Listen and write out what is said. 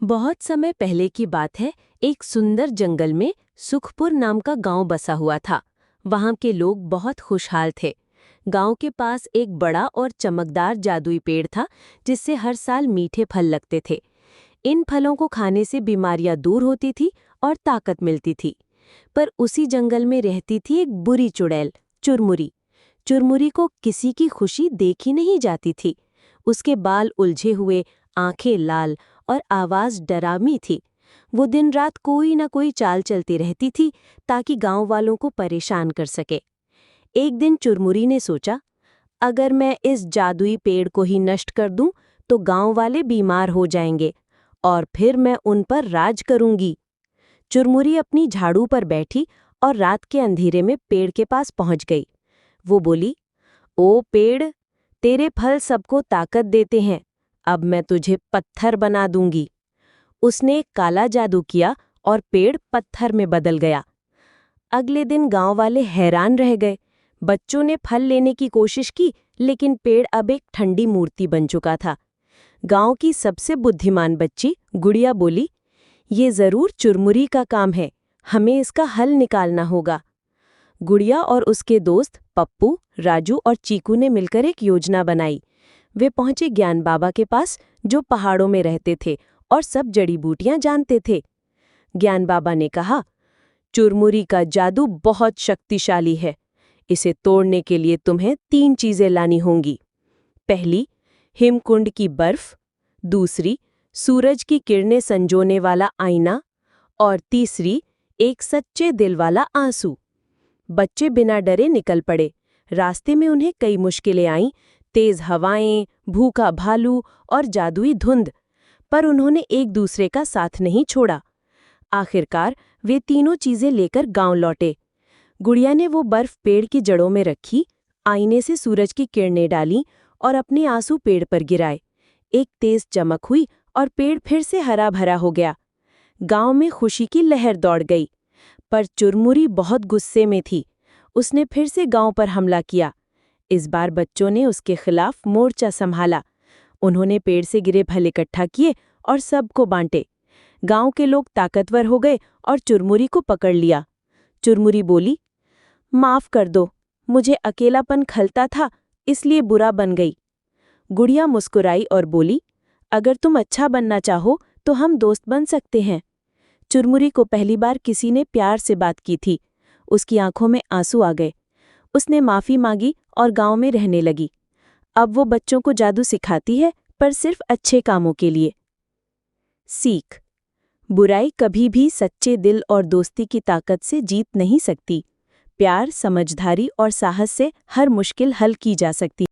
बहुत समय पहले की बात है। एक सुंदर जंगल में सुखपुर नाम का गांव बसा हुआ था। वहां के लोग बहुत खुशहाल थे। गांव के पास एक बड़ा और चमकदार जादुई पेड़ था, जिससे हर साल मीठे फल लगते थे। इन फलों को खाने से बीमारियां दूर होती थी और ताकत मिलती थी। पर उसी जंगल में रहती थी एक बुरी चुड़ैल, चुरमुरी। चुरमुरी को किसी की खुशी देखी नहीं जाती थी। उसके बाल उलझे हुए, आंखें लाल और आवाज डरावनी थी। वो दिन रात कोई ना कोई चाल चलती रहती थी, ताकि गांव वालों को परेशान कर सके। एक दिन चुरमुरी ने सोचा, अगर मैं इस जादुई पेड़ को ही नष्ट कर दूं, तो गांव वाले बीमार हो जाएंगे और फिर मैं उन पर राज करूंगी। चुरमुरी अपनी झाड़ू पर बैठी और रात के अंधेरे में पेड़ के पास पहुंच गई। वो बोली, ओ पेड़, तेरे फल सबको ताकत देते हैं। अब मैं तुझे पत्थर बना दूंगी। उसने एक काला जादू किया और पेड़ पत्थर में बदल गया। अगले दिन गांव वाले हैरान रह गए। बच्चों ने फल लेने की कोशिश की, लेकिन पेड़ अब एक ठंडी मूर्ति बन चुका था। गांव की सबसे बुद्धिमान बच्ची गुड़िया बोली, ये जरूर चुरमुरी का काम है, हमें इसका हल निकालना होगा। गुड़िया और उसके दोस्त पप्पू, राजू और चीकू ने मिलकर एक योजना बनाई। वे पहुंचे ज्ञान बाबा के पास, जो पहाड़ों में रहते थे और सब जड़ी बूटियां जानते थे। ज्ञान बाबा ने कहा, चुरमुरी का जादू बहुत शक्तिशाली है। इसे तोड़ने के लिए तुम्हें 3 चीजें लानी होंगी। पहली, हिमकुंड की बर्फ। दूसरी, सूरज की किरणें संजोने वाला आईना। और तीसरी, एक सच्चे दिल वाला आंसू। बच्चे बिना डरे निकल पड़े। रास्ते में उन्हें कई मुश्किलें आईं, तेज हवाएं, भूखा भालू और जादुई धुंध। पर उन्होंने एक दूसरे का साथ नहीं छोड़ा। आखिरकार वे तीनों चीजें लेकर गांव लौटे। गुड़िया ने वो बर्फ पेड़ की जड़ों में रखी, आईने से सूरज की किरणें डाली और अपने आंसू पेड़ पर गिराए। एक तेज चमक हुई और पेड़ फिर से हरा भरा हो गया। गांव में खुशी की लहर दौड़ गई। पर चुरमुरी बहुत गुस्से में थी। उसने फिर से गांव पर हमला किया। इस बार बच्चों ने उसके खिलाफ मोर्चा संभाला। उन्होंने पेड़ से गिरे फल इकट्ठा किए और सबको बांटे। गांव के लोग ताकतवर हो गए और चुरमुरी को पकड़ लिया। चुरमुरी बोली, माफ कर दो, मुझे अकेलापन खलता था, इसलिए बुरा बन गई। गुड़िया मुस्कुराई और बोली, अगर तुम अच्छा बनना चाहो तो हम दोस्त बन सकते हैं। चुरमुरी को पहली बार किसी ने प्यार से बात की थी। उसकी आंखों में आंसू आ गए। उसने माफी मांगी और गांव में रहने लगी। अब वो बच्चों को जादू सिखाती है, पर सिर्फ अच्छे कामों के लिए। सीख: बुराई कभी भी सच्चे दिल और दोस्ती की ताकत से जीत नहीं सकती। प्यार, समझदारी और साहस से हर मुश्किल हल की जा सकती है।